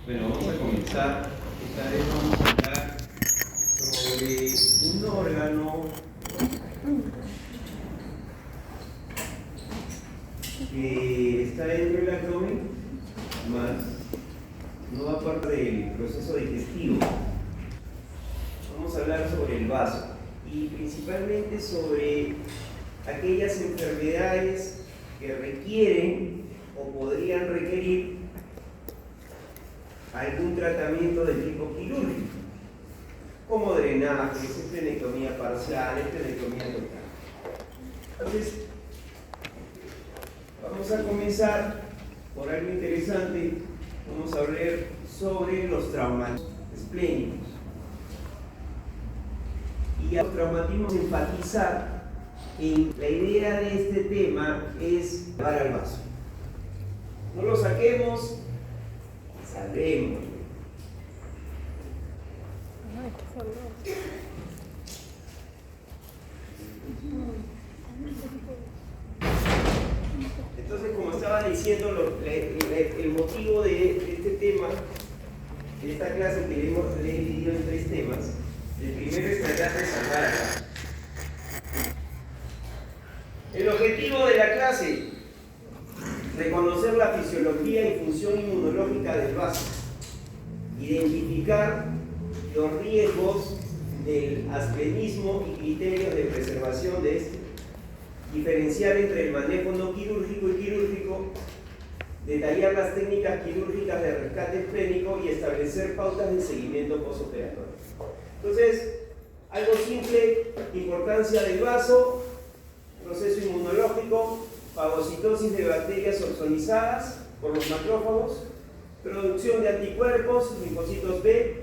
Bueno, vamos a comenzar. Esta vez vamos a hablar sobre un órgano que está dentro del abdomen, más no va parte del proceso digestivo. Vamos a hablar sobre el vaso y principalmente sobre aquellas enfermedades que requieren o podrían requerir algún tratamiento de tipo quirúrgico, como drenajes, esplenectomía parcial, esplenectomía total. Entonces, vamos a comenzar por algo interesante. Vamos a hablar sobre los traumatismos esplénicos. Y a los traumatismos enfatizar en la idea de este tema es llevar al vaso. No lo saquemos, saldremos. Entonces, como estaba diciendo, el motivo de este tema, de esta clase que le he dividido en 3 temas, el primero es tratar de salvar acá. El objetivo de la clase, reconocer la fisiología y función inmunológica del vaso, identificar los riesgos del asplenismo y criterios de preservación de este, diferenciar entre el manejo no quirúrgico y quirúrgico, detallar las técnicas quirúrgicas de rescate esplénico y establecer pautas de seguimiento postoperatorio. Entonces, algo simple: importancia del vaso, proceso inmunológico, fagocitosis de bacterias ozonizadas por los macrófagos, producción de anticuerpos, linfocitos B,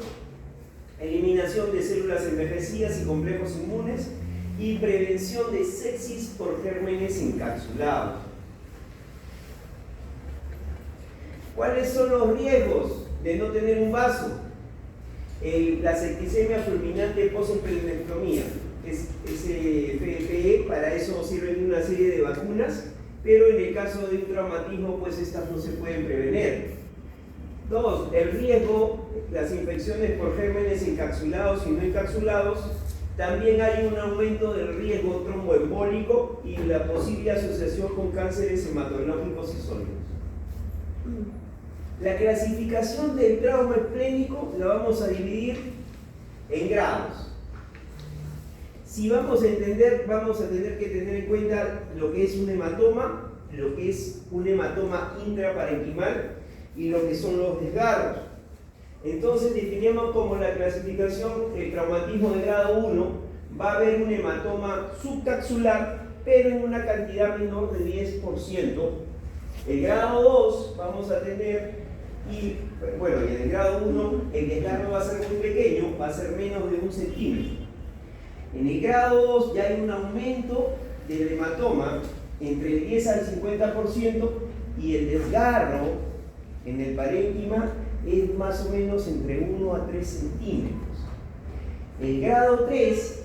eliminación de células envejecidas y complejos inmunes, y prevención de sepsis por gérmenes encapsulados. ¿Cuáles son los riesgos de no tener un vaso? La septicemia fulminante post-esplenectomía, FFE, para eso sirven una serie de vacunas, pero en el caso de un traumatismo, pues estas no se pueden prever. 2. El riesgo, las infecciones por gérmenes encapsulados y no encapsulados. También hay un aumento del riesgo tromboembólico y la posible asociación con cánceres hematológicos y sólidos. La clasificación del trauma esplénico la vamos a dividir en grados. Si vamos a entender, vamos a tener que tener en cuenta lo que es un hematoma, lo que es un hematoma intraparenquimal y lo que son los desgarros. Entonces definimos como la clasificación el traumatismo de grado 1, va a haber un hematoma subcapsular, pero en una cantidad menor de 10%. El grado 2 vamos a tener, y en el grado 1 el desgarro va a ser muy pequeño, va a ser menos de 1 centímetro. En el grado 2 ya hay un aumento del hematoma entre el 10 al 50% y el desgarro en el parénquima es más o menos entre 1 a 3 centímetros. El grado 3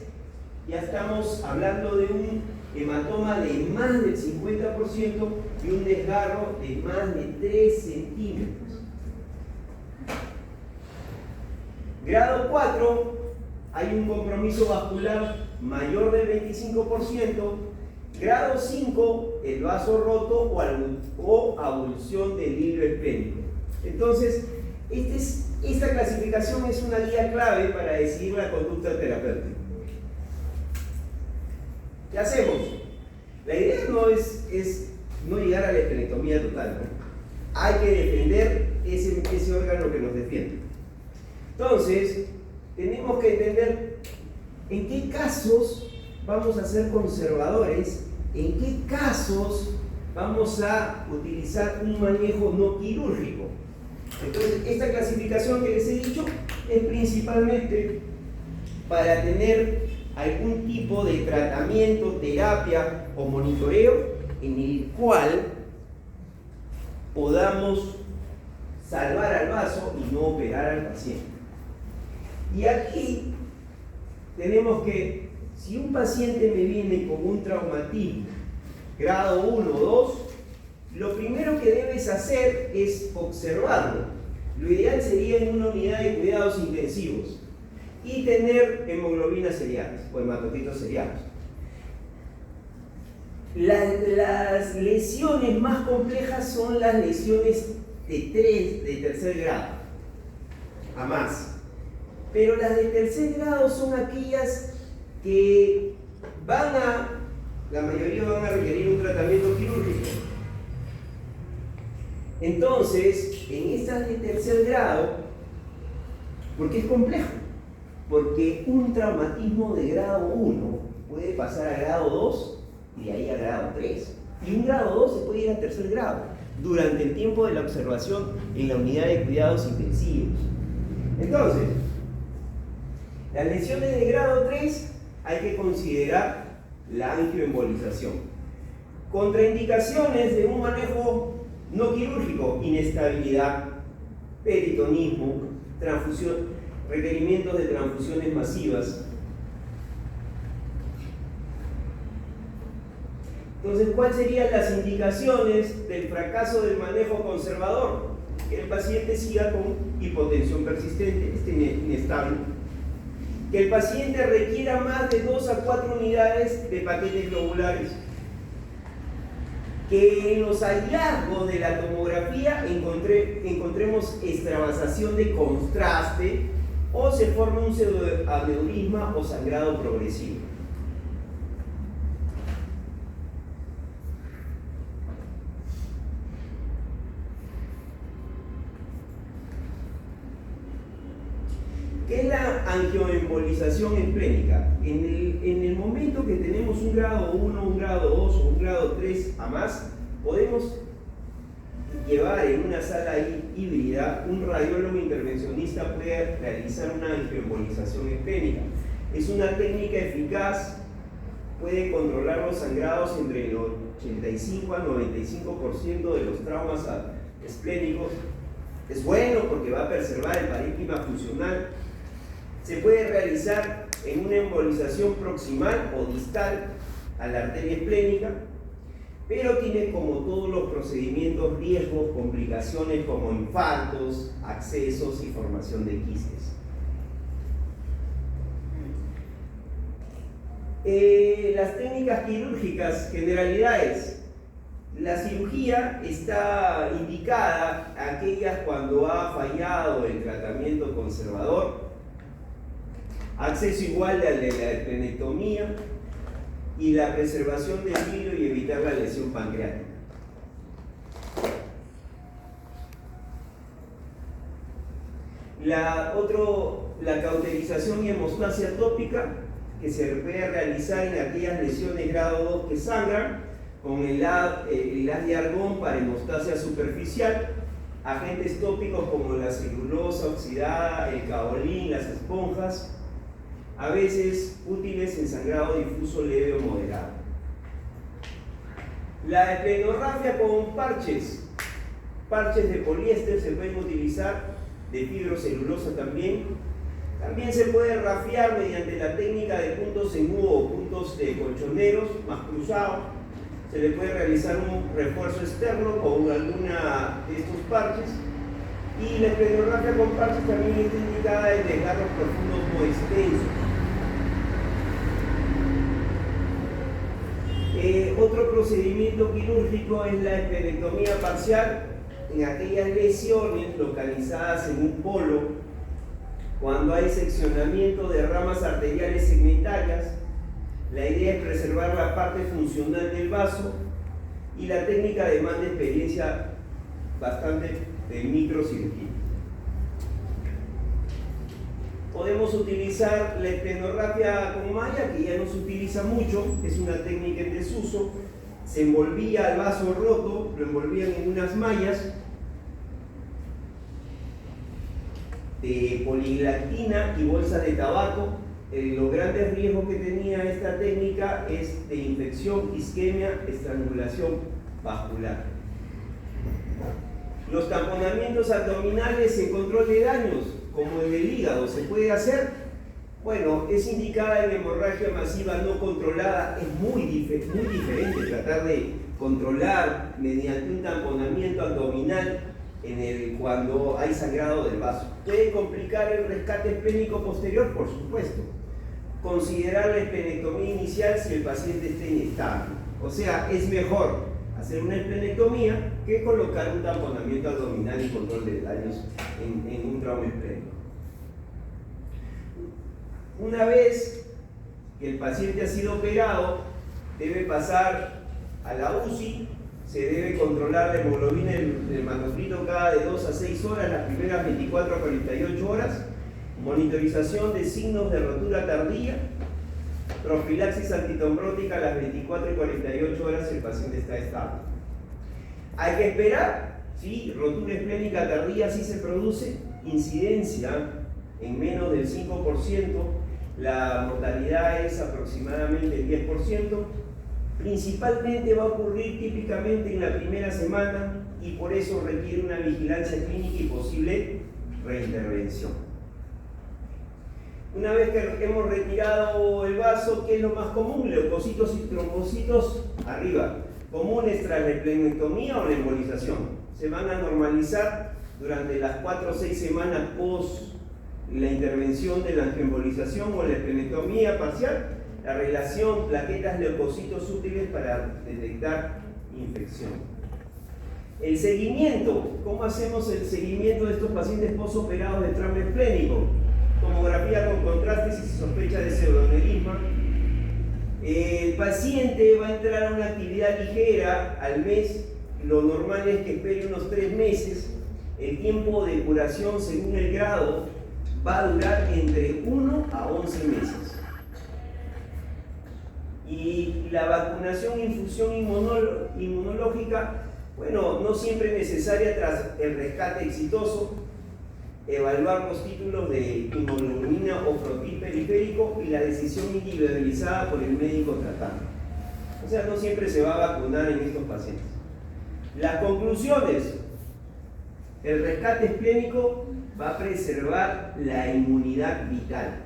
ya estamos hablando de un hematoma de más del 50% y un desgarro de más de 3 centímetros. Grado 4, hay un compromiso vascular mayor del 25%. Grado 5, el vaso roto o abulsión del hilo esplénico. Entonces, esta clasificación es una guía clave para decidir la conducta terapéutica. ¿Qué hacemos? La idea no es no llegar a la esplenectomía total, ¿no? Hay que defender ese órgano que nos defiende. Entonces, tenemos que entender en qué casos vamos a ser conservadores, en qué casos vamos a utilizar un manejo no quirúrgico. Entonces, esta clasificación que les he dicho es principalmente para tener algún tipo de tratamiento, terapia o monitoreo en el cual podamos salvar al vaso y no operar al paciente. Y aquí tenemos que, si un paciente me viene con un traumatismo grado 1 o 2, Lo primero que debes hacer es observarlo. Lo ideal sería en una unidad de cuidados intensivos y tener hemoglobinas seriadas o hematocitos seriados. Las lesiones más complejas son las lesiones de tercer grado a más. Pero las de tercer grado son aquellas que la mayoría van a requerir un tratamiento quirúrgico. Entonces, en estas de tercer grado, ¿por qué es complejo? Porque un traumatismo de grado 1 puede pasar a grado 2 y de ahí a grado 3. Y un grado 2 se puede ir a tercer grado durante el tiempo de la observación en la unidad de cuidados intensivos. Entonces, las lesiones de grado 3 hay que considerar la angioembolización. Contraindicaciones de un manejo no quirúrgico: inestabilidad, peritonismo, requerimientos de transfusiones masivas. Entonces, ¿cuáles serían las indicaciones del fracaso del manejo conservador? Que el paciente siga con hipotensión persistente, esté inestable. Que el paciente requiera más de 2 a 4 unidades de paquetes globulares. Que en los hallazgos de la tomografía encontremos extravasación de contraste o se forme un pseudoaneurisma o sangrado progresivo. ¿Qué es la angioembolización esplénica? En el momento que tenemos un grado 1, un grado 2 o un grado 3 a más, podemos llevar en una sala híbrida, un radiólogo intervencionista puede realizar una angioembolización esplénica. Es una técnica eficaz, puede controlar los sangrados entre el 85 al 95% de los traumas esplénicos. Es bueno porque va a preservar el parénquima funcional. Se puede realizar en una embolización proximal o distal a la arteria esplénica, pero tiene, como todos los procedimientos, riesgos, complicaciones como infartos, accesos y formación de quistes. Las técnicas quirúrgicas, generalidades. La cirugía está indicada a aquellas cuando ha fallado el tratamiento conservador, acceso igual al de la esplenectomía y la preservación del vidrio y evitar la lesión pancreática. La cauterización y hemostasia tópica, que se puede realizar en aquellas lesiones grado 2 que sangran, con el haz de argón para hemostasia superficial, agentes tópicos como la celulosa oxidada, el caolín, las esponjas, a veces útiles en sangrado difuso leve o moderado. La esplenorrafia con parches de poliéster se pueden utilizar, de fibrocelulosa también. También se puede rafiar mediante la técnica de puntos en U o puntos de colchoneros más cruzados. Se le puede realizar un refuerzo externo con alguna de estos parches. Y la esplenorrafia con parches también está indicada en desgarros profundos o extensos. Otro procedimiento quirúrgico es la esplenectomía parcial en aquellas lesiones localizadas en un polo, cuando hay seccionamiento de ramas arteriales segmentarias. La idea es preservar la parte funcional del vaso y la técnica demanda experiencia bastante de microcirugía. Podemos utilizar la esplenorrafia con malla, que ya no se utiliza mucho, es una técnica en desuso. Se envolvía el vaso roto, lo envolvían en unas mallas de poliglactina y bolsas de tabaco. Los grandes riesgos que tenía esta técnica es de infección, isquemia, estrangulación vascular. Los tamponamientos abdominales en control de daños, como el del hígado, se puede hacer Bueno, es indicada en hemorragia masiva no controlada. Es muy diferente tratar de controlar mediante un tamponamiento abdominal cuando hay sangrado del vaso. ¿Puede complicar el rescate esplénico posterior? Por supuesto. Considerar la esplenectomía inicial si el paciente está inestable. O sea, es mejor hacer una esplenectomía que colocar un tamponamiento abdominal y control de daños en un trauma esplénico. Una vez que el paciente ha sido operado, debe pasar a la UCI, se debe controlar la hemoglobina del hematocrito cada de 2 a 6 horas, las primeras 24 a 48 horas, monitorización de signos de rotura tardía, profilaxis antitombrótica a las 24 y 48 horas si el paciente está estable. Hay que esperar, ¿sí? Rotura esplénica tardía sí se produce, incidencia en menos del 5%, la mortalidad es aproximadamente el 10%, principalmente va a ocurrir típicamente en la primera semana y por eso requiere una vigilancia clínica y posible reintervención. Una vez que hemos retirado el vaso, ¿qué es lo más común? Leucocitos y trombocitos arriba, comunes tras la esplenectomía o la embolización. Se van a normalizar durante las 4 o 6 semanas post la intervención de la angioembolización o la esplenectomía parcial, la relación plaquetas leucocitos útiles para detectar infección. El seguimiento, ¿cómo hacemos el seguimiento de estos pacientes postoperados de trauma esplénico? Tomografía con contraste si se sospecha de pseudoaneurisma. El paciente va a entrar a una actividad ligera al mes, lo normal es que espere unos 3 meses. El tiempo de curación según el grado va a durar entre 1 a 11 meses. Y la vacunación e infusión inmunológica, bueno, no siempre necesaria tras el rescate exitoso. Evaluar los títulos de hemoglobina o frotil periférico y la decisión individualizada por el médico tratante. O sea, no siempre se va a vacunar en estos pacientes. Las conclusiones: el rescate esplénico va a preservar la inmunidad vital.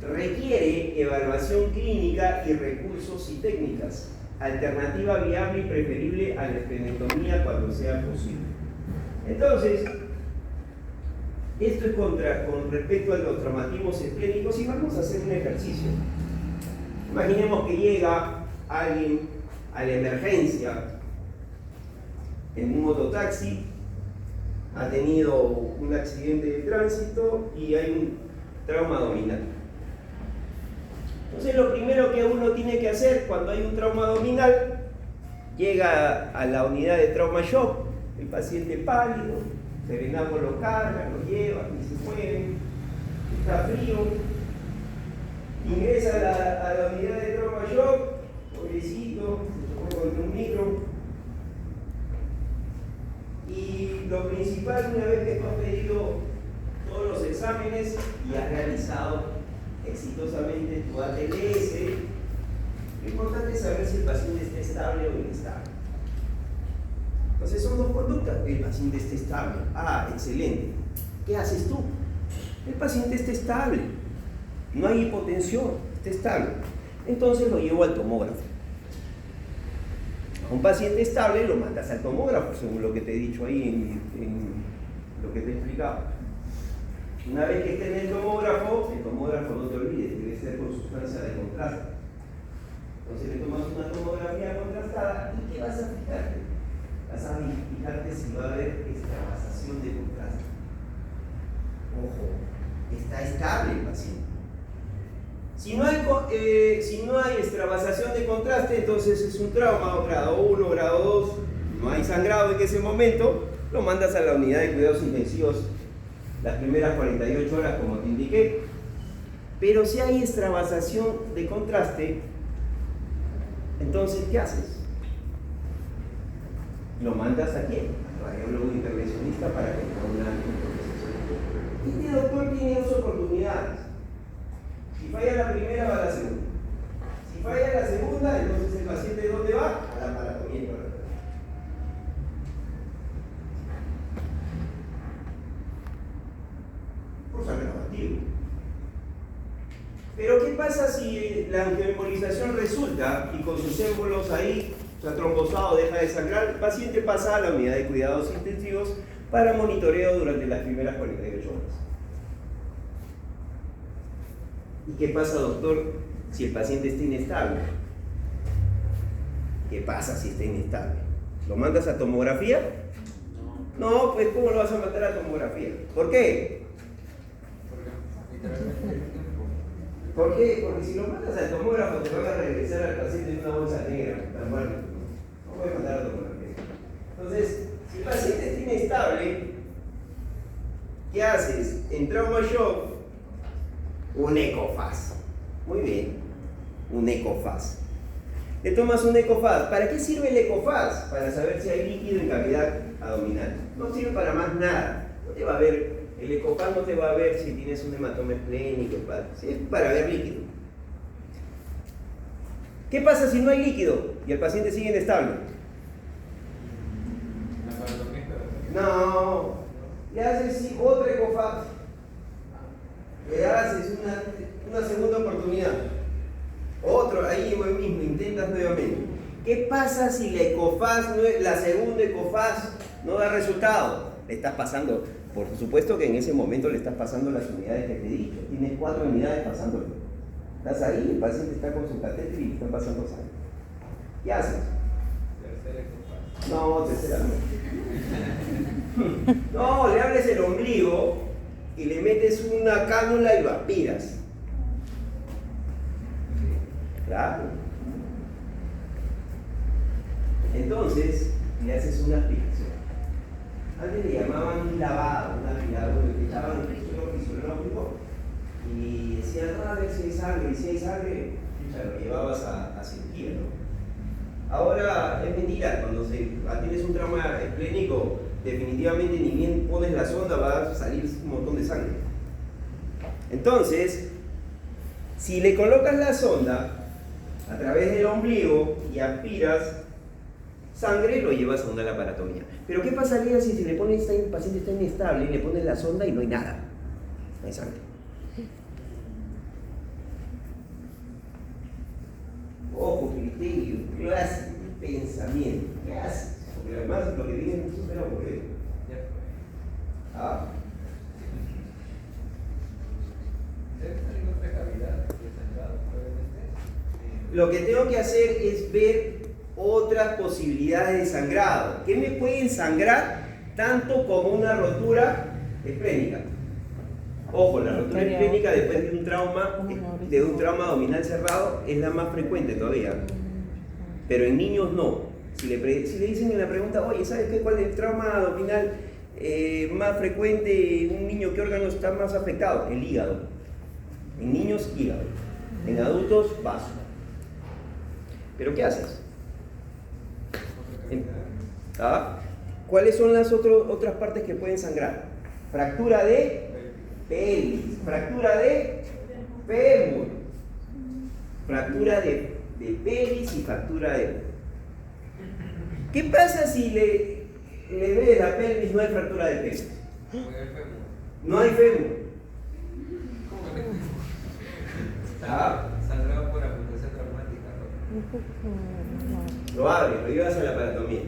Requiere evaluación clínica y recursos y técnicas. Alternativa viable y preferible a la esplenectomía cuando sea posible. Entonces, esto es con respecto a los traumatismos esplénicos y vamos a hacer un ejercicio. Imaginemos que llega alguien a la emergencia en un mototaxi, ha tenido un accidente de tránsito y hay un trauma abdominal. Entonces lo primero que uno tiene que hacer cuando hay un trauma abdominal, llega a la unidad de trauma shock, el paciente pálido, serenazgo lo carga, lo lleva, y se mueve, está frío, ingresa a la unidad de trauma shock, pobrecito, se chocó contra un micro. Y lo principal, una vez que tú has pedido todos los exámenes y has realizado exitosamente tu ATLS, lo importante es saber si el paciente está estable o inestable. Entonces son dos conductas. El paciente está estable. Ah, excelente. ¿Qué haces tú? El paciente está estable. No hay hipotensión, está estable. Entonces lo llevo al tomógrafo. A un paciente estable lo mandas al tomógrafo, según lo que te he dicho ahí en lo que te he explicado. Una vez que esté en el tomógrafo no te olvides, debe ser con sustancia de contraste. Entonces le tomas una tomografía contrastada y ¿qué vas a fijarte? Vas a fijarte si va a haber extravasación de contraste. Ojo, está estable el paciente. Si no hay extravasación de contraste, entonces es un trauma, grado 1, grado 2, no hay sangrado en ese momento, lo mandas a la unidad de cuidados intensivos las primeras 48 horas, como te indiqué. Pero si hay extravasación de contraste, entonces, ¿qué haces? Lo mandas a quién? Al radiólogo intervencionista para que haga una intervención. Este doctor tiene dos oportunidades. Si falla la primera, va a la segunda. Si falla la segunda, entonces el paciente ¿dónde va? A la paratomía. Por sangrado activo. Pero ¿qué pasa si la angioembolización resulta y con sus émbolos ahí, o sea, trombosado, deja de sangrar? El paciente pasa a la unidad de cuidados intensivos para monitoreo durante las primeras 48 horas. ¿Y qué pasa, doctor, si el paciente está inestable? ¿Qué pasa si está inestable? ¿Lo mandas a tomografía? No, pues ¿cómo lo vas a mandar a tomografía? ¿Por qué? ¿Por qué? Porque si lo mandas al tomógrafo te van a regresar al paciente en una bolsa negra, tan mal. No puedes mandar a tomografía. Entonces, si el paciente está inestable, ¿qué haces? En trauma shock, un ECOFAS. Muy bien, un ECOFAS. Le tomas un ECOFAS. ¿Para qué sirve el ECOFAS? Para saber si hay líquido en cavidad abdominal. No sirve para más nada. No te va a ver, el ECOFAS no te va a ver si tienes un hematoma esplénico. ¿Sí? Es para ver líquido. ¿Qué pasa si no hay líquido y el paciente sigue inestable? No, le haces otro ECOFAS. Le haces una segunda oportunidad. Otro, ahí mismo, intentas nuevamente. ¿Qué pasa si la ECOFAS, la segunda ECOFAS no da resultado? Le estás pasando, por supuesto que en ese momento le estás pasando las unidades que te he dicho. Tienes 4 unidades pasándolo. Estás ahí, el paciente está con su catéter y le está pasando sangre. ¿Qué haces? Tercera ECOFAS. No, tercera no. No, le abres el ombligo y le metes una cánula y lo aspiras. Claro. Entonces, le haces una aspiración. Antes le llamaban un lavado, un aspirado, le echaban el suelo fisiológico y decían, a ver si hay sangre, y si hay sangre, ya lo llevabas a cirugía, ¿no? Ahora es mentira, cuando tienes un trauma esplénico, definitivamente ni bien pones la sonda va a salir un montón de sangre. Entonces, si le colocas la sonda a través del ombligo y aspiras sangre, lo llevas a una laparotomía. Pero ¿qué pasaría si le pones, el paciente está inestable y le pones la sonda y no hay nada? No hay sangre. Ojo, criterio, clase, pensamiento. ¿Qué haces? Porque además lo que viene es súper aburrido. ¿Ah? Lo que tengo que hacer es ver otras posibilidades de sangrado. ¿Qué me pueden sangrar tanto como una rotura esplénica? Ojo, la rotura esplénica después de un trauma abdominal cerrado es la más frecuente todavía. Pero en niños no. Si le dicen en la pregunta, oye, ¿sabes qué? ¿Cuál es el trauma abdominal más frecuente en un niño? ¿Qué órgano está más afectado? El hígado. En niños, hígado. En adultos, vaso. ¿Pero qué haces? ¿Ah? ¿Cuáles son las otras partes que pueden sangrar? Fractura de pelvis, fractura de fémur, fractura de pelvis y fractura de... ¿Qué pasa si le ves la pelvis no hay fractura de pelvis? No hay fémur. ¿Ah? Sangrado por amputación traumática, ¿no? Lo abres, lo llevas a la laparotomía.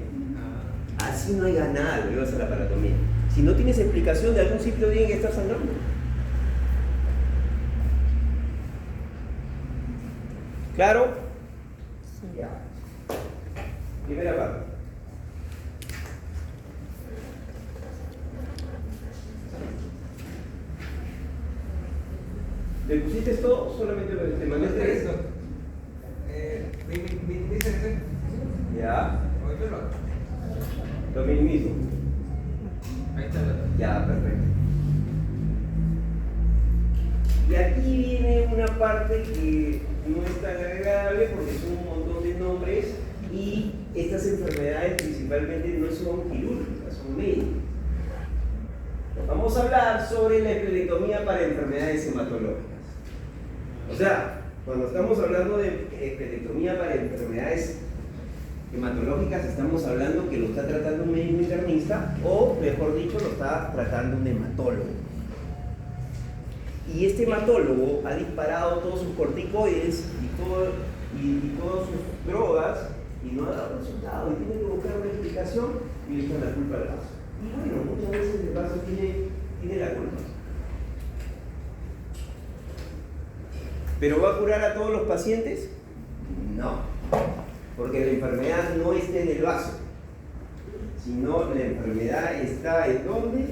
Así no hay nada, lo llevas a la laparotomía. Si no tienes explicación, de algún sitio tiene que estar sangrando. ¿Claro? Sí. Ya. Primera parte. ¿Le pusiste todo? Solamente te mandé 3. ¿Minimícense? Ya. ¿O yo Lo minimizo. Ahí está. Ya, perfecto. Y aquí viene una parte que no es tan agradable porque son un montón de nombres y estas enfermedades principalmente no son quirúrgicas, son médicas. Vamos a hablar sobre la esplenectomía para enfermedades hematológicas. O sea, cuando estamos hablando de esplenectomía para enfermedades hematológicas, estamos hablando que lo está tratando un médico internista o, mejor dicho, lo está tratando un hematólogo. Y este hematólogo ha disparado todos sus corticoides y todas sus drogas y no ha dado resultado. Y tiene que buscar una explicación y le echan la culpa al vaso. Y bueno, muchas veces el vaso tiene la culpa. ¿Pero va a curar a todos los pacientes? No, porque la enfermedad no está en el vaso, sino la enfermedad está en ¿dónde?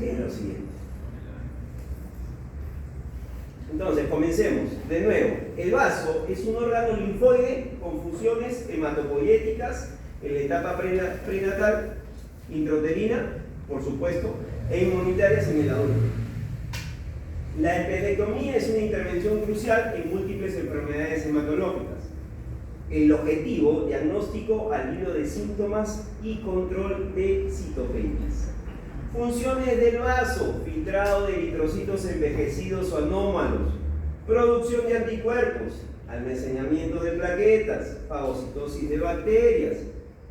En lo siguiente. Entonces, comencemos. De nuevo, el vaso es un órgano linfoide con funciones hematopoyéticas en la etapa prenatal, intrauterina, por supuesto, e inmunitarias en el adulto. La esplenectomía es una intervención crucial en múltiples enfermedades hematológicas. El objetivo, diagnóstico, alivio de síntomas y control de citopenias. Funciones del vaso: filtrado de eritrocitos envejecidos o anómalos, producción de anticuerpos, almacenamiento de plaquetas, fagocitosis de bacterias,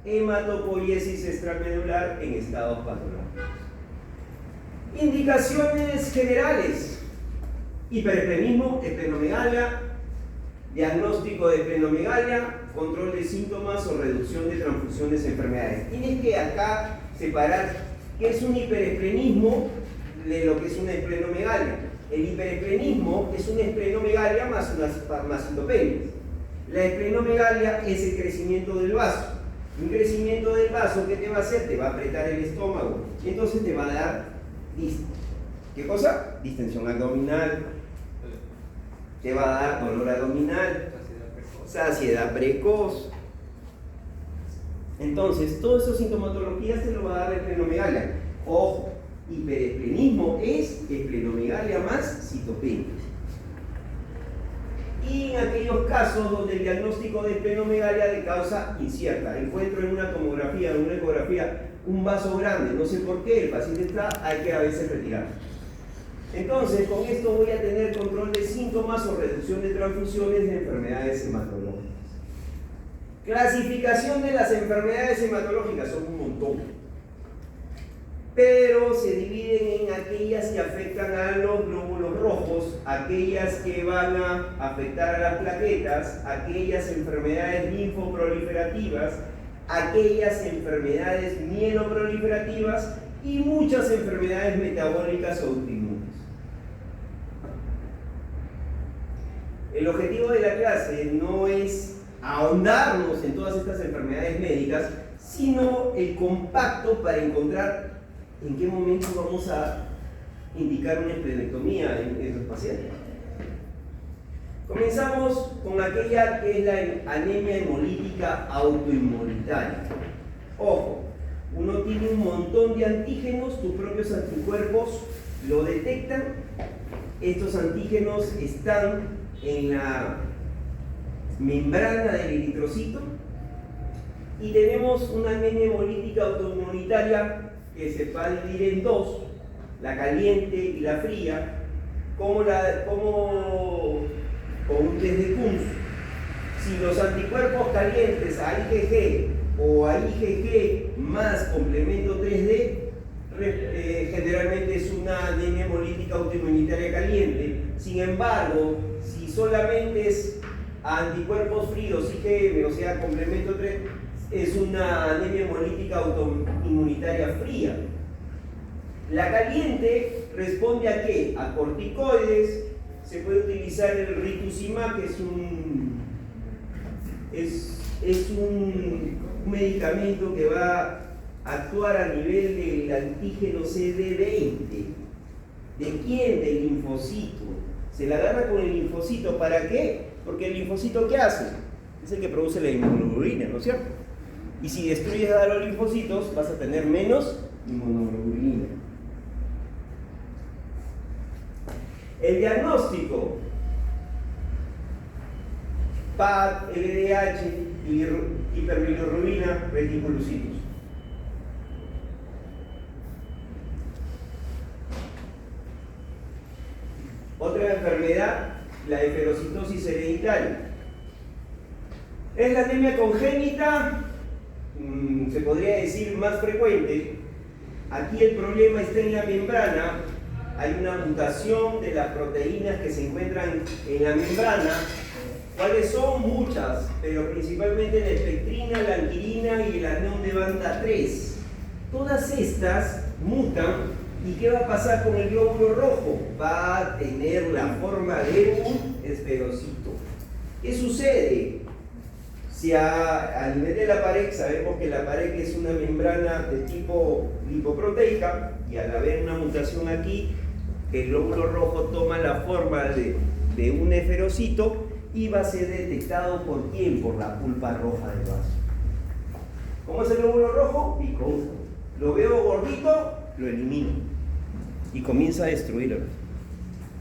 hematopoiesis extramedular en estados patológicos. Indicaciones generales: hiperesplenismo, esplenomegalia, diagnóstico de esplenomegalia, control de síntomas o reducción de transfusiones de enfermedades. Tienes que acá separar qué es un hiperesplenismo de lo que es una esplenomegalia. El hiperesplenismo es una esplenomegalia más citopenias. La esplenomegalia es el crecimiento del vaso. Un crecimiento del vaso, ¿qué te va a hacer? Te va a apretar el estómago y entonces te va a dar ¿qué cosa? Distensión abdominal, te va a dar dolor abdominal, saciedad precoz. Entonces, todas esas sintomatologías te lo va a dar la esplenomegalia. Ojo, hiperesplenismo es esplenomegalia más citopenia. Y en aquellos casos donde el diagnóstico de esplenomegalia de causa incierta, encuentro en una tomografía, en una ecografía, un vaso grande, no sé por qué, el paciente está, hay que a veces retirarlo. Entonces, con esto voy a tener control de síntomas o reducción de transfusiones de enfermedades hematológicas. Clasificación de las enfermedades hematológicas, son un montón, pero se dividen en aquellas que afectan a los glóbulos rojos, aquellas que van a afectar a las plaquetas, aquellas enfermedades linfoproliferativas, aquellas enfermedades mieloproliferativas y muchas enfermedades metabólicas o autoinmunes. El objetivo de la clase no es ahondarnos en todas estas enfermedades médicas, sino el compacto para encontrar en qué momento vamos a indicar una esplenectomía en los pacientes. Comenzamos con aquella que es la anemia hemolítica autoinmunitaria. Ojo, uno tiene un montón de antígenos, tus propios anticuerpos lo detectan. Estos antígenos están en la membrana del eritrocito y tenemos una anemia hemolítica autoinmunitaria que se va a dividir en dos, la caliente y la fría, como con un test de Kunz. Si los anticuerpos calientes a IgG o a IgG más complemento 3D, generalmente es una anemia hemolítica autoinmunitaria caliente. Sin embargo, si solamente es anticuerpos fríos, IgM, o sea, complemento 3, es una anemia hemolítica autoinmunitaria fría. La caliente responde ¿a qué? A corticoides. Se puede utilizar el rituximab, que es un medicamento que va a actuar a nivel del antígeno CD20. ¿De quién? Del linfocito. Se la agarra con el linfocito. ¿Para qué? Porque el linfocito, ¿qué hace? Es el que produce la inmunoglobulina, ¿no es cierto? Y si destruyes a los linfocitos, vas a tener menos inmunoglobulina. El diagnóstico: PAD, LDH, hiperbilirrubina, reticulocitos. Otra enfermedad, la eferocitosis hereditaria. Es la anemia congénita, se podría decir más frecuente. Aquí el problema está en la membrana hay una mutación de las proteínas que se encuentran en la membrana. ¿Cuáles son? Muchas, pero principalmente la espectrina, la anquirina y el anión de banda 3. Todas estas mutan, ¿y qué va a pasar con el glóbulo rojo? Va a tener la forma de un esferocito. ¿Qué sucede? Si a nivel de la pared, sabemos que la pared es una membrana de tipo lipoproteica, y al haber una mutación aquí, el glóbulo rojo toma la forma de un esferocito y va a ser detectado ¿por quién? Por la pulpa roja del vaso. ¿Cómo es el glóbulo rojo? Picoso. Lo veo gordito, lo elimino y comienza a destruirlo.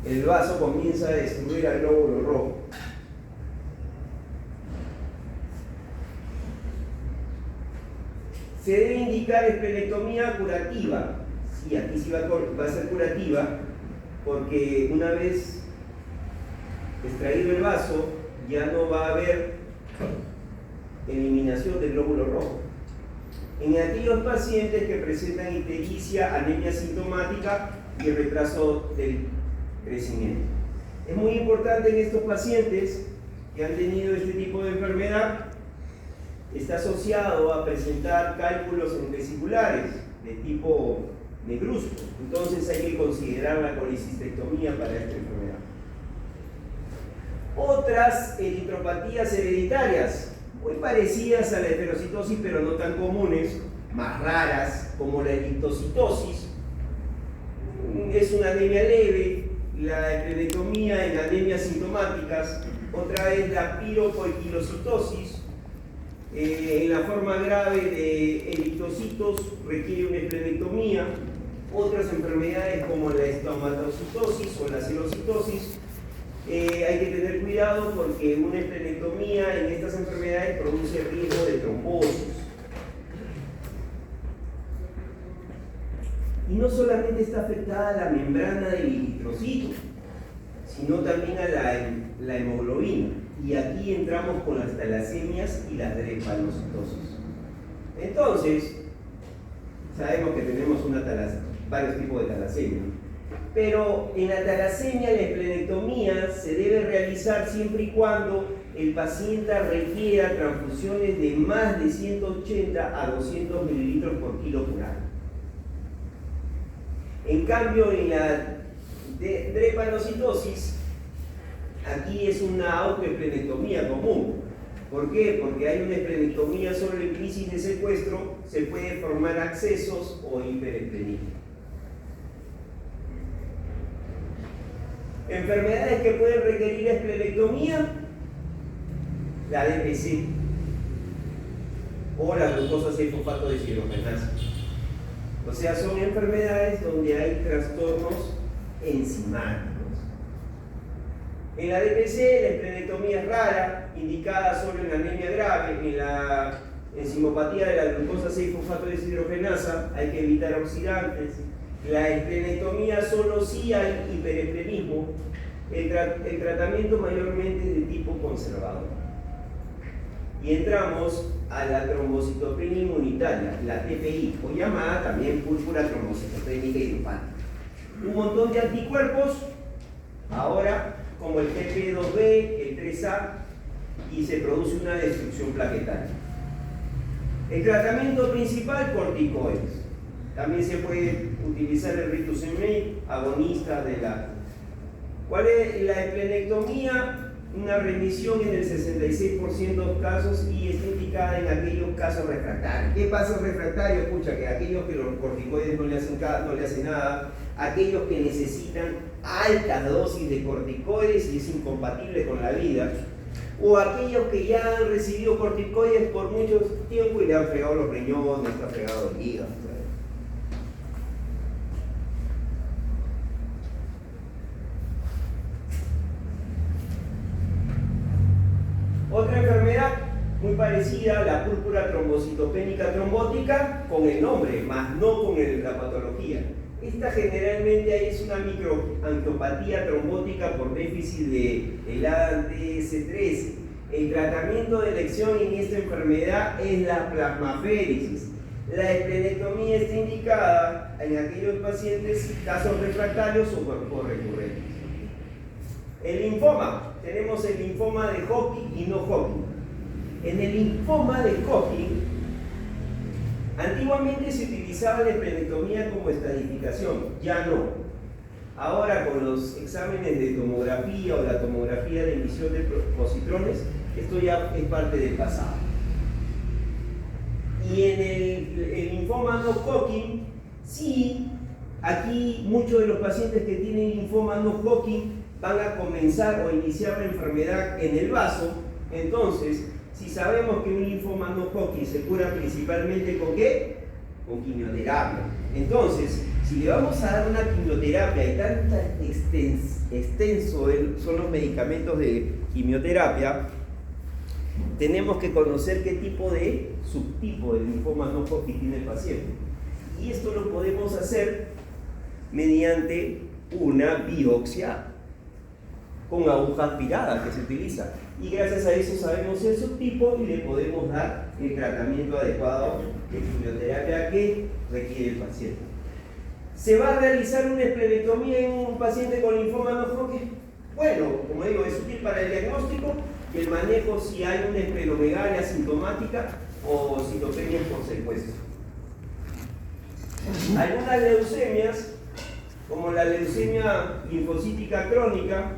El vaso comienza a destruir al glóbulo rojo. Se debe indicar esplenectomía curativa. Sí, aquí sí va a ser curativa, porque una vez extraído el vaso, ya no va a haber eliminación del glóbulo rojo. En aquellos pacientes que presentan ictericia, anemia sintomática y el retraso del crecimiento. Es muy importante en estos pacientes que han tenido este tipo de enfermedad, está asociado a presentar cálculos vesiculares de tipo negruzco. Entonces hay que considerar la colecistectomía para esta enfermedad. Otras eritropatías hereditarias, muy parecidas a la heterocitosis, pero no tan comunes, más raras, como la eritrocitosis. Es una anemia leve, la esplenectomía en anemias sintomáticas. Otra es la piropoiquilocitosis. En la forma grave de eritrocitos requiere una esplenectomía. Otras enfermedades como la estomatocitosis o la celocitosis, hay que tener cuidado porque una esplenectomía en estas enfermedades produce riesgo de trombosis. Y no solamente está afectada la membrana del eritrocito, sino también a la hemoglobina. Y aquí entramos con las talasemias y las drepanocytosis. Entonces, sabemos que tenemos varios tipos de talasemia. Pero en la talasemia la esplenectomía se debe realizar siempre y cuando el paciente requiera transfusiones de más de 180 a 200 mililitros por kilo por año. En cambio, en la drepanocitosis, aquí es una autoesplenectomía común. ¿Por qué? Porque hay una esplenectomía solo en crisis de secuestro, se puede formar abscesos o hiperesplenismo. Enfermedades que pueden requerir esplenectomía, la DPC o la glucosa 6-fosfato deshidrogenasa. O sea, son enfermedades donde hay trastornos enzimáticos. En la DPC la esplenectomía es rara, indicada solo en anemia grave. En la enzimopatía de la glucosa 6-fosfato deshidrogenasa hay que evitar oxidantes. La esplenectomía solo si hay hiperesplenismo. El tratamiento mayormente es de tipo conservador. Y entramos a la trombocitopenia inmunitaria, la TPI, o llamada también púrpura trombocitopénica idiopática. Un montón de anticuerpos, ahora como el TP2B, el 3A, y se produce una destrucción plaquetaria. El tratamiento principal, corticoides. También se puede utilizar el rituximab, agonista de la... ¿Cuál es la esplenectomía? Una remisión en el 66% de los casos y está indicada en aquellos casos refractarios. ¿Qué pasa refractario? Escucha, que aquellos que los corticoides no le hacen nada, aquellos que necesitan altas dosis de corticoides y es incompatible con la vida, o aquellos que ya han recibido corticoides por mucho tiempo y le han fregado los riñones, le han fregado el hígado. Otra enfermedad muy parecida, la púrpura trombocitopénica trombótica, con el nombre, más no con la patología. Esta generalmente es una microangiopatía trombótica por déficit del ADS13. El tratamiento de elección en esta enfermedad es la plasmaféresis. La esplenectomía está indicada en aquellos pacientes, casos refractarios o recurrentes. El linfoma, tenemos el linfoma de Hodgkin y no Hodgkin. En el linfoma de Hodgkin, antiguamente se utilizaba la esplenectomía como estadificación, ya no. Ahora con los exámenes de tomografía o la tomografía de emisión de positrones, esto ya es parte del pasado. Y en el linfoma no Hodgkin, sí, aquí muchos de los pacientes que tienen linfoma no Hodgkin van a comenzar o iniciar la enfermedad en el vaso. Entonces, si sabemos que un linfoma no Hodgkin se cura principalmente ¿con qué? Con quimioterapia. Entonces, si le vamos a dar una quimioterapia y tan extenso son los medicamentos de quimioterapia, tenemos que conocer qué tipo de subtipo de linfoma no Hodgkin tiene el paciente. Y esto lo podemos hacer mediante una biopsia con aguja aspirada que se utiliza. Y gracias a eso sabemos el subtipo y le podemos dar el tratamiento adecuado de quimioterapia que requiere el paciente. ¿Se va a realizar una esplenectomía en un paciente con linfoma no Hodgkin? Bueno, como digo, es útil para el diagnóstico y el manejo si hay una esplenomegalia sintomática o citopenias por secuestro. Algunas leucemias, como la leucemia linfocítica crónica,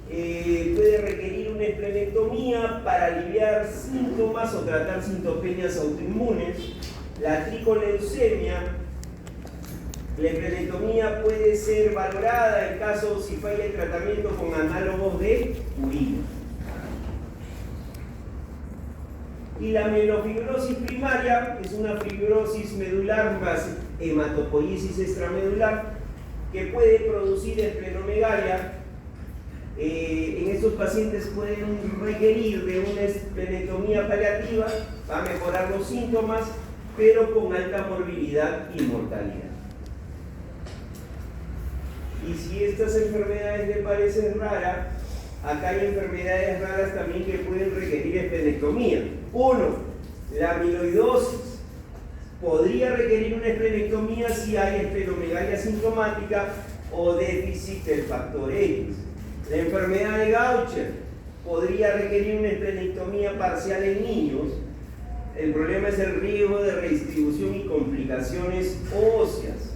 puede requerir una esplenectomía para aliviar síntomas o tratar citopenias autoinmunes. La tricoleucemia, la esplenectomía puede ser valorada en caso si falla el tratamiento con análogos de purina. Y la mielofibrosis primaria es una fibrosis medular más hematopoiesis extramedular que puede producir esplenomegalia. En estos pacientes pueden requerir de una esplenectomía paliativa, va a mejorar los síntomas, pero con alta morbilidad y mortalidad. Y si estas enfermedades le parecen raras, acá hay enfermedades raras también que pueden requerir esplenectomía. 1. La amiloidosis. Podría requerir una esplenectomía si hay esplenomegalia sintomática o déficit del factor X. La enfermedad de Gaucher podría requerir una esplenectomía parcial en niños. El problema es el riesgo de redistribución y complicaciones óseas.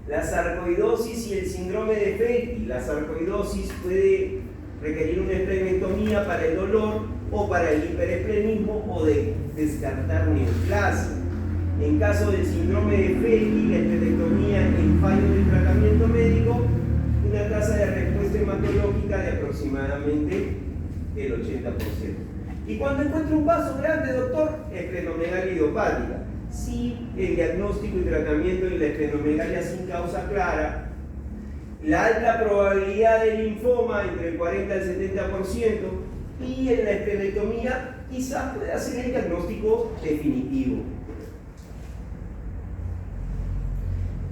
La sarcoidosis y el síndrome de Feti. La sarcoidosis puede requerir una esplenectomía para el dolor o para el hiperesplenismo o de descartar neoplasia. En caso del síndrome de Feti, la esplenectomía en fallo del tratamiento médico, una tasa de respuesta hematológica de aproximadamente el 80%. Y cuando encuentra un vaso grande, doctor, esplenomegalia idiopática. Si el diagnóstico y tratamiento de la esplenomegalia sin causa clara, la alta probabilidad de linfoma entre el 40 al 70%, y en la esplenectomía quizás pueda ser el diagnóstico definitivo.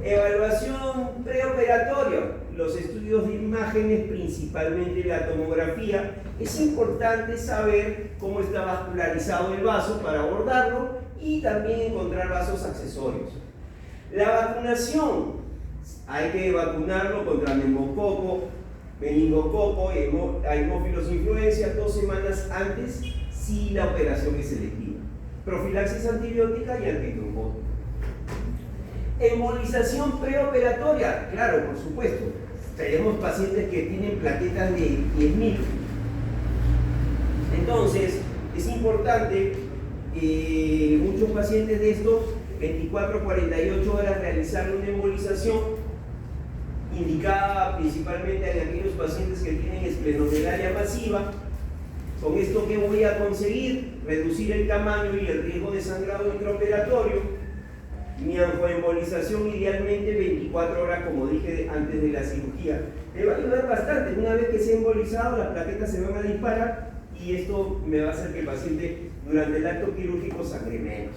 Evaluación preoperatoria, los estudios de imágenes, principalmente la tomografía. Es importante saber cómo está vascularizado el vaso para abordarlo y también encontrar vasos accesorios. La vacunación, hay que vacunarlo contra neumococo, meningococo, Haemophilus influenza 2 semanas antes si la operación es selectiva. Profilaxis antibiótica y antitrombótica. Embolización preoperatoria, claro, por supuesto. Tenemos pacientes que tienen plaquetas de 10.000. Entonces, es importante, muchos pacientes de estos, 24-48 horas, realizar una embolización indicada principalmente en aquellos pacientes que tienen esplenomegalia masiva. Con esto, ¿qué voy a conseguir? Reducir el tamaño y el riesgo de sangrado intraoperatorio. Mi anjoembolización idealmente 24 horas, como dije antes de la cirugía. Me va a ayudar bastante. Una vez que se ha embolizado, las plaquetas se van a disparar y esto me va a hacer que el paciente durante el acto quirúrgico sangre menos.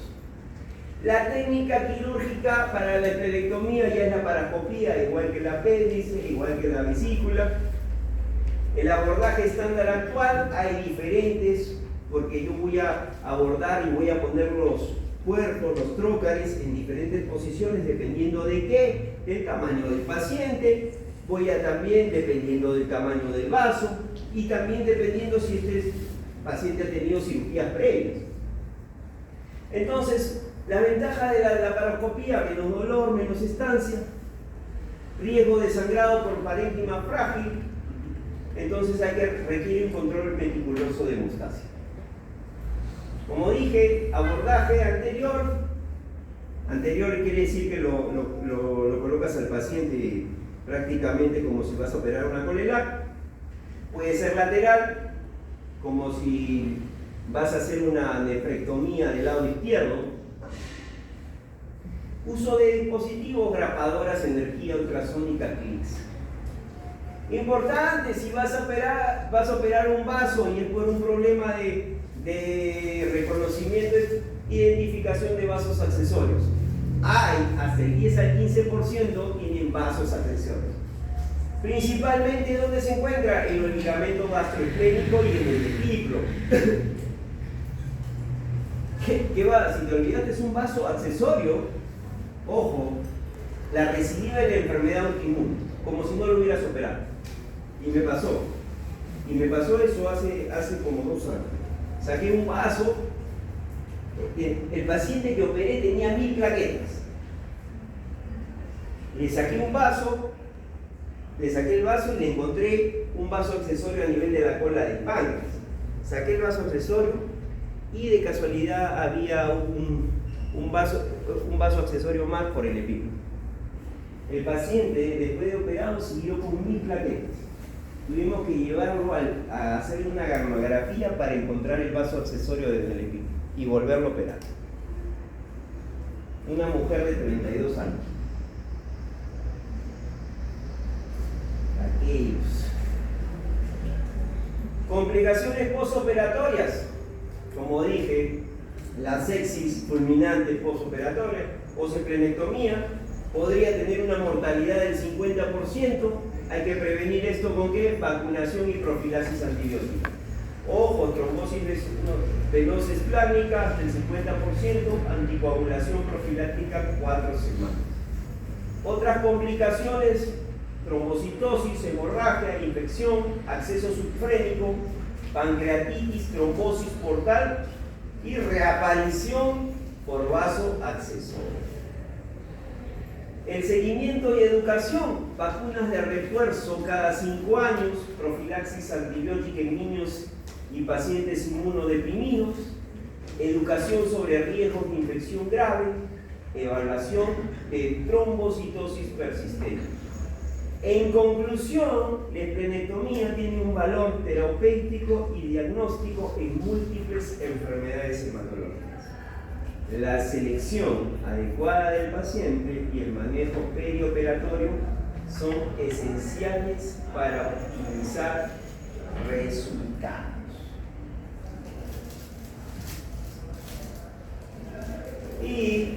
La técnica quirúrgica para la esplenectomía ya es la parascopía, igual que la apéndice, igual que la vesícula. El abordaje estándar actual, hay diferentes porque yo voy a abordar y voy a poner los puertos, los trócares en diferentes posiciones dependiendo de qué, del tamaño del paciente, voy a también dependiendo del tamaño del vaso y también dependiendo si este paciente ha tenido cirugías previas. Entonces, la ventaja de la laparoscopía: menos dolor, menos estancia, riesgo de sangrado por parénquima frágil. Entonces requiere un control meticuloso de hemostasia. Como dije, abordaje anterior quiere decir que lo colocas al paciente prácticamente como si vas a operar una Colelac. Puede ser lateral, como si vas a hacer una nefrectomía del lado izquierdo. Uso de dispositivos: grapadoras, energía ultrasónica, clics. Importante, si vas a operar un vaso y es por un problema de reconocimiento, identificación de vasos accesorios. Hay hasta el 10 al 15% tienen vasos accesorios. Principalmente, ¿dónde se encuentra? En el ligamento gastroesplénico y en el epiclo. ¿Qué va? Si te olvidaste, es un vaso accesorio. Ojo, la recidiva de la enfermedad autoinmune, como si no lo hubieras operado. Y me pasó eso hace como 2 años. Saqué un vaso, el paciente que operé tenía 1000 plaquetas. Le saqué un vaso, le saqué el vaso y le encontré un vaso accesorio a nivel de la cola del páncreas. Saqué el vaso accesorio y de casualidad había un vaso accesorio más por el epiclo. El paciente, después de operado, siguió con 1000 plaquetas. Tuvimos que llevarlo a hacer una garnografía para encontrar el vaso accesorio desde el epiclo y volverlo a operar. Una mujer de 32 años. Aquellos. Complicaciones postoperatorias. Como dije, la sepsis fulminante postoperatoria o esplenectomía podría tener una mortalidad del 50%. Hay que prevenir esto con ¿qué? Vacunación y profilaxis antibiótica. Ojo, trombosis venosa esplánica del 50%, anticoagulación profiláctica 4 semanas. Otras complicaciones: trombocitosis, hemorragia, infección, acceso subfrénico, pancreatitis, trombosis portal y reaparición por vaso accesorio. El seguimiento y educación: vacunas de refuerzo cada 5 años, profilaxis antibiótica en niños y pacientes inmunodeprimidos, educación sobre riesgos de infección grave, evaluación de trombocitosis persistente. En conclusión, la esplenectomía tiene un valor terapéutico y diagnóstico en múltiples enfermedades hematológicas. La selección adecuada del paciente y el manejo perioperatorio son esenciales para optimizar resultados. Y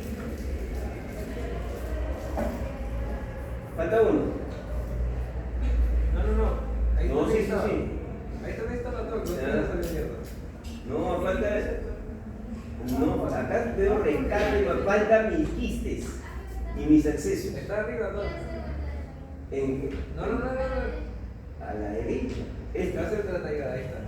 falta uno. No. Ahí No, también sí. estaba. Ahí también estaba todo. No, falta. No, acá veo rescate, me faltan mis quistes y mis accesos. Está arriba, ¿no? No. A la derecha. Está cerca de la tallada, ahí está.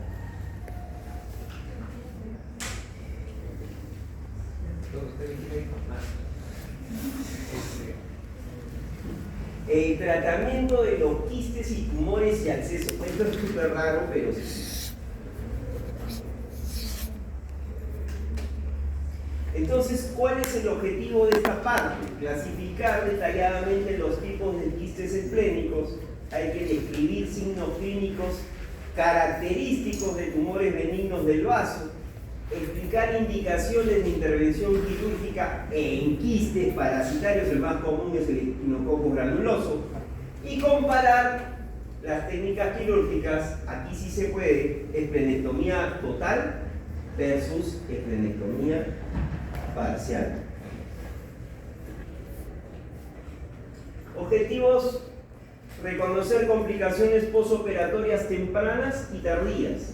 El tratamiento de los quistes y tumores y accesos. Esto es súper raro, pero sí. Entonces, ¿cuál es el objetivo de esta parte? Clasificar detalladamente los tipos de quistes esplénicos. Hay que describir signos clínicos característicos de tumores benignos del vaso, explicar indicaciones de intervención quirúrgica en quistes parasitarios, el más común es el Echinococco granuloso, y comparar las técnicas quirúrgicas. Aquí sí se puede: esplenectomía total versus esplenectomía parcial. Objetivos: reconocer complicaciones postoperatorias tempranas y tardías,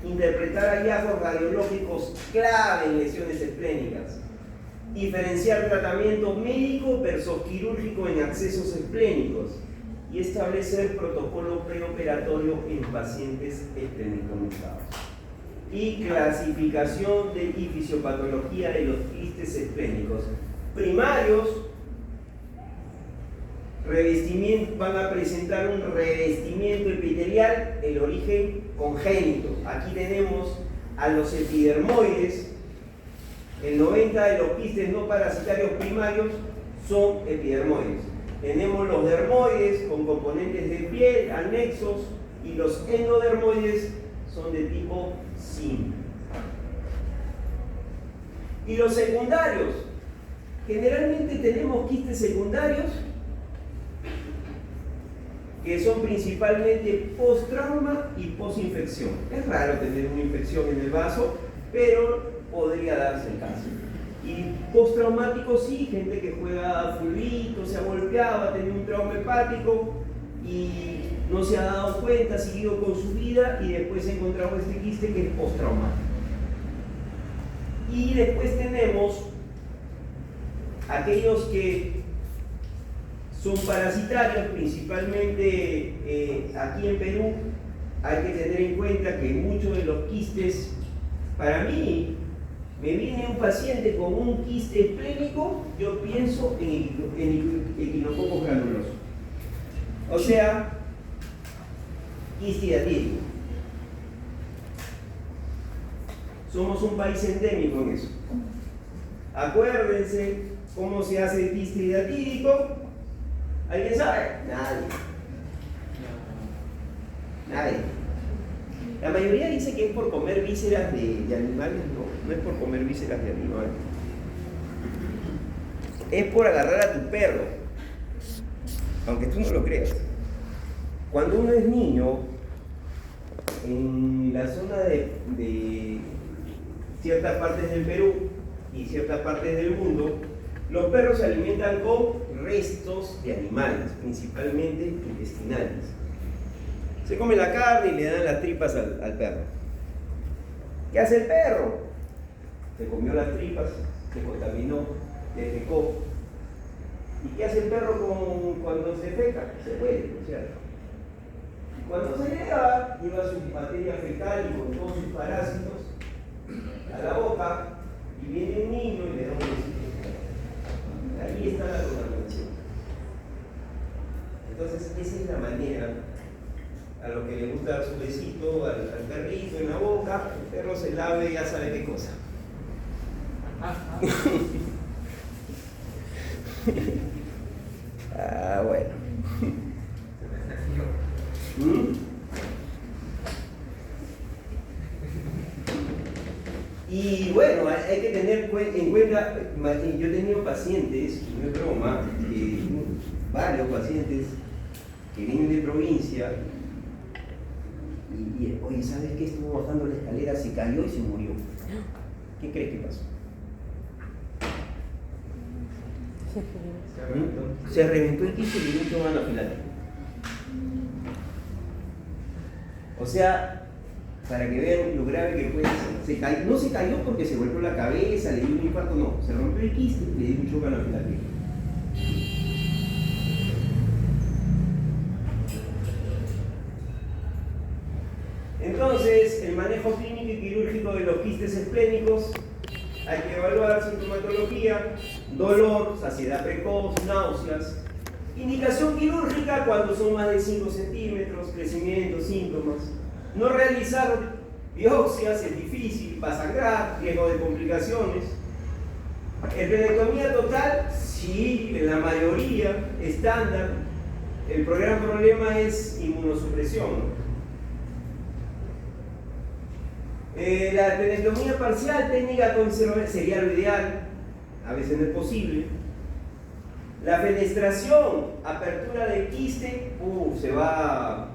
interpretar hallazgos radiológicos clave en lesiones esplénicas, diferenciar tratamiento médico versus quirúrgico en accesos esplénicos y establecer protocolo preoperatorio en pacientes esplénico-mutados. Y clasificación y fisiopatología de los quistes esplénicos. Primarios, revestimiento, van a presentar un revestimiento epitelial, el origen congénito. Aquí tenemos a los epidermoides. El 90% de los quistes no parasitarios primarios son epidermoides. Tenemos los dermoides con componentes de piel, anexos, y los endodermoides son de tipo simple. Y los secundarios, generalmente tenemos quistes secundarios que son principalmente post-trauma y post-infección. Es raro tener una infección en el vaso, pero podría darse el caso. Y post-traumático sí, gente que juega fulbito, se ha golpeado, ha tenido un trauma hepático y no se ha dado cuenta, ha seguido con su vida y después ha encontrado este quiste que es post-traumático. Y después tenemos aquellos que son parasitarios, principalmente aquí en Perú. Hay que tener en cuenta que muchos de los quistes, para mí, me viene un paciente con un quiste esplénico, yo pienso en equinococo granuloso. O sea, quiste hidatídico. Somos un país endémico en eso. Acuérdense cómo se hace el quiste hidatídico. ¿Alguien sabe? Nadie. La mayoría dice que es por comer vísceras de animales. No es por comer vísceras de animales. Es por agarrar a tu perro. Aunque tú no lo creas. Cuando uno es niño, en la zona de ciertas partes del Perú y ciertas partes del mundo, los perros se alimentan con restos de animales, principalmente intestinales. Se come la carne y le dan las tripas al perro. ¿Qué hace el perro? Se comió las tripas, se contaminó, defecó. ¿Y qué hace el perro cuando se feca? Se muere, ¿no es cierto? Cuando se lleva su materia fecal y con todos sus parásitos a la boca, y viene un niño y le da un besito. Ahí está la contaminación. Entonces, esa es la manera. A lo que le gusta dar su besito al perrito en la boca, el perro se lave y ya sabe qué cosa. Bueno. Y bueno, hay que tener en cuenta, yo he tenido pacientes, no es broma, varios pacientes que vienen de provincia y oye, ¿sabes qué? Estuvo bajando la escalera, se cayó y se murió. ¿Qué crees que pasó? Se reventó el quiste y le dio un choque anafiláctico. O sea, para que vean lo grave que puede ser. No se cayó porque se golpeó la cabeza, le dio un infarto, no. Se rompió el quiste y le dio un choque anafiláctico. Entonces, el manejo clínico y quirúrgico de los quistes esplénicos, hay que evaluar sintomatología, dolor, saciedad precoz, náuseas. Indicación quirúrgica cuando son más de 5 centímetros, crecimiento, síntomas. No realizar biopsias es difícil, va a sangrar, riesgo de complicaciones. Esplenectomía total, sí, en la mayoría, estándar. El gran problema es inmunosupresión. La esplenectomía parcial, técnica conservadora, sería lo ideal, a veces no es posible. La fenestración, apertura del quiste, se va.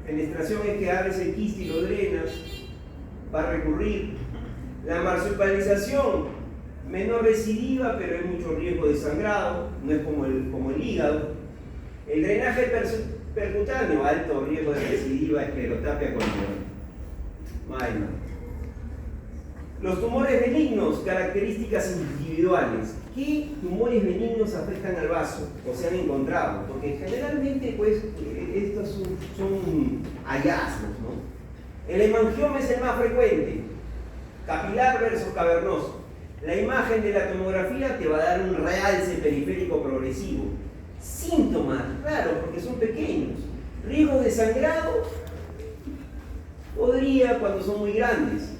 Fenestración es que abres el quiste y lo drenas, va a recurrir. La marsupialización, menor recidiva, pero hay mucho riesgo de sangrado, no es como el hígado. El drenaje percutáneo, alto riesgo de recidiva, esclerotapia con Maima. Los tumores benignos, características individuales. ¿Qué tumores benignos afectan al vaso o se han encontrado? Porque generalmente pues, estos son hallazgos, ¿no? El hemangioma es el más frecuente, capilar versus cavernoso. La imagen de la tomografía te va a dar un realce periférico progresivo. Síntomas, claro, porque son pequeños. Riesgo de sangrado podría cuando son muy grandes.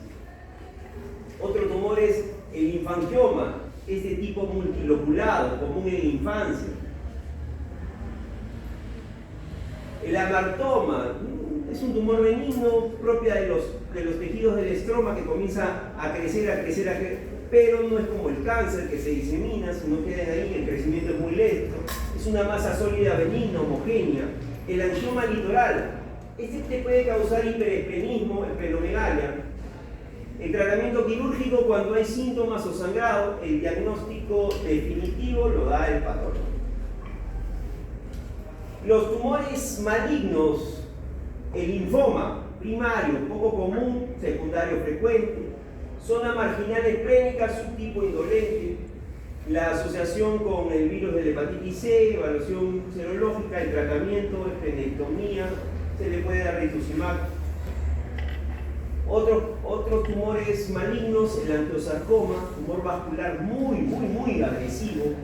Otro tumor es el linfangioma, es de tipo multiloculado, común en la infancia. El amartoma es un tumor benigno propia de los tejidos del estroma que comienza a crecer, pero no es como el cáncer que se disemina, sino queda ahí, el crecimiento es muy lento. Es una masa sólida benigna, homogénea. El angioma litoral, este te puede causar hiperesplenismo, esplenomegalia. El tratamiento quirúrgico cuando hay síntomas o sangrado, el diagnóstico definitivo lo da el patólogo. Los tumores malignos, el linfoma primario, poco común, secundario frecuente, zona marginal esplénica, subtipo indolente, la asociación con el virus de la hepatitis C, evaluación serológica, el tratamiento, esplenectomía, se le puede dar rituximab. Otros tumores malignos, el angiosarcoma, tumor vascular muy agresivo,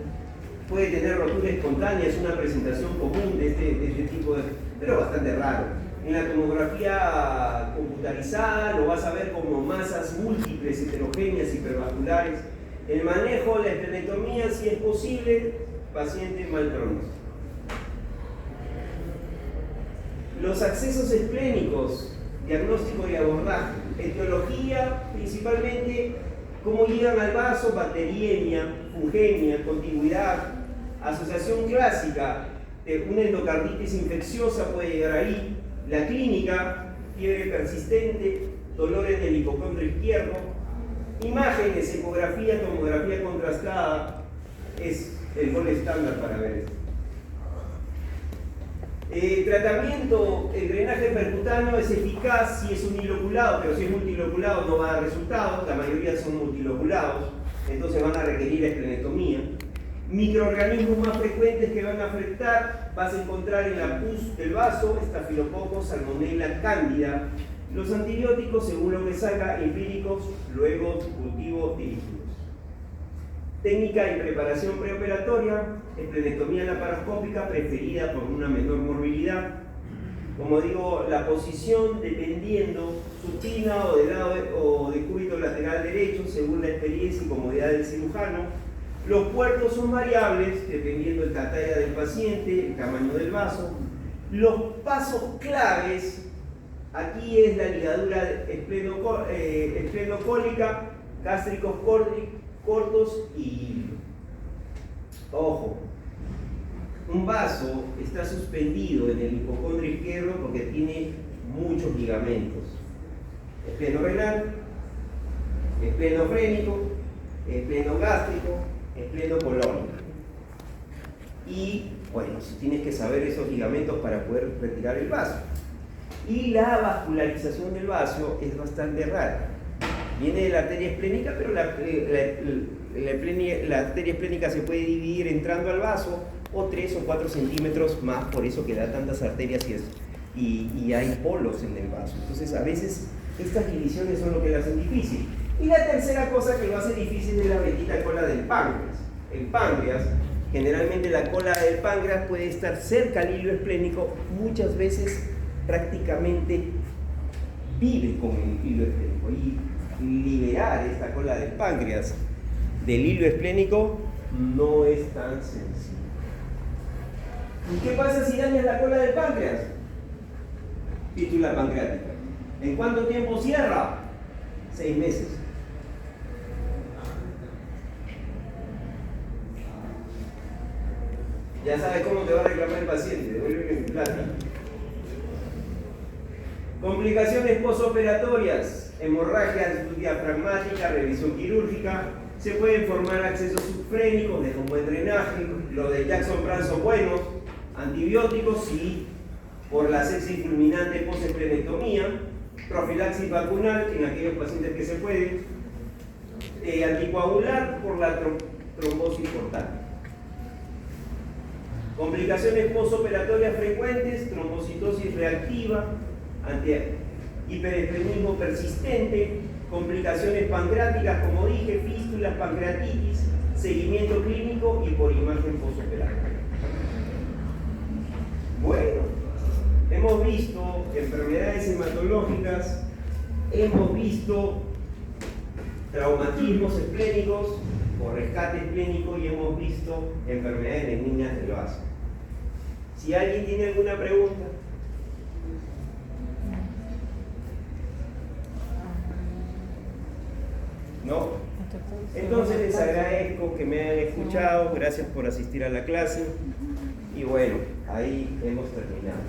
puede tener rotura espontánea, es una presentación común de este tipo pero bastante raro. En la tomografía computarizada lo vas a ver como masas múltiples, heterogéneas, hipervasculares. El manejo, la esplenectomía, si es posible, paciente mal pronóstico. Los accesos esplénicos, diagnóstico y abordaje. Etiología, principalmente, cómo llegan al vaso, bacteriemia, fungemia, contigüidad, asociación clásica de una endocarditis infecciosa puede llegar ahí. La clínica, fiebre persistente, dolor en el hipocondrio izquierdo, imágenes, ecografía, tomografía contrastada, es el gol estándar para ver esto. Tratamiento, el drenaje percutáneo es eficaz si es uniloculado, pero si es multiloculado no va a dar resultados, la mayoría son multiloculados, entonces van a requerir esplenectomía. Microorganismos más frecuentes que van a afectar, vas a encontrar en la pus del vaso, estafilococos, salmonella, cándida. Los antibióticos, según lo que salga, empíricos, luego cultivo dirigidos. Técnica y preparación preoperatoria, esplenectomía laparoscópica preferida por una menor morbilidad. Como digo, la posición dependiendo supina o de lado o de cúbito lateral derecho, según la experiencia y comodidad del cirujano. Los puertos son variables dependiendo de la talla del paciente, el tamaño del vaso. Los pasos claves, aquí es la ligadura esplenocólica, gástricos cortos y hilo. Ojo, un vaso está suspendido en el hipocondrio izquierdo porque tiene muchos ligamentos. Esplenorrenal, esplenofrénico, esplenogástrico, esplenopolónico. Y bueno, si tienes que saber esos ligamentos para poder retirar el vaso. Y la vascularización del vaso es bastante rara. Viene de la arteria esplénica, pero la arteria esplénica se puede dividir entrando al vaso o 3 o 4 centímetros más, por eso que da tantas arterias y hay polos en el vaso. Entonces a veces estas divisiones son lo que lo hacen difícil. Y la tercera cosa que lo hace difícil es la bendita cola del páncreas. El páncreas, generalmente la cola del páncreas puede estar cerca al hilo esplénico, muchas veces prácticamente vive con el hilo esplénico. Y liberar esta cola del páncreas del hilo esplénico no es tan sencillo. ¿Y qué pasa si dañas la cola del páncreas? Fístula pancreática. ¿En cuánto tiempo cierra? 6 meses. Ya sabes cómo te va a reclamar el paciente, devuelve el plata. Complicaciones posoperatorias, hemorragia diafragmática, revisión quirúrgica, se pueden formar accesos subfrénicos de un buen drenaje, los de Jackson-Franz son buenos, antibióticos y por la sepsis fulminante post-esplenectomía, profilaxis vacunal en aquellos pacientes que se puede, anticoagular por la trombosis portátil. Complicaciones postoperatorias frecuentes, trombocitosis reactiva, hiperestreñismo persistente, complicaciones pancreáticas, como dije, fístulas, pancreatitis, seguimiento clínico y por imagen postoperatoria. Bueno, hemos visto enfermedades hematológicas, hemos visto traumatismos esplénicos o rescate esplénico y hemos visto enfermedades de niñas del vaso. Si alguien tiene alguna pregunta. ¿No? Entonces les agradezco que me hayan escuchado, gracias por asistir a la clase y bueno, ahí hemos terminado.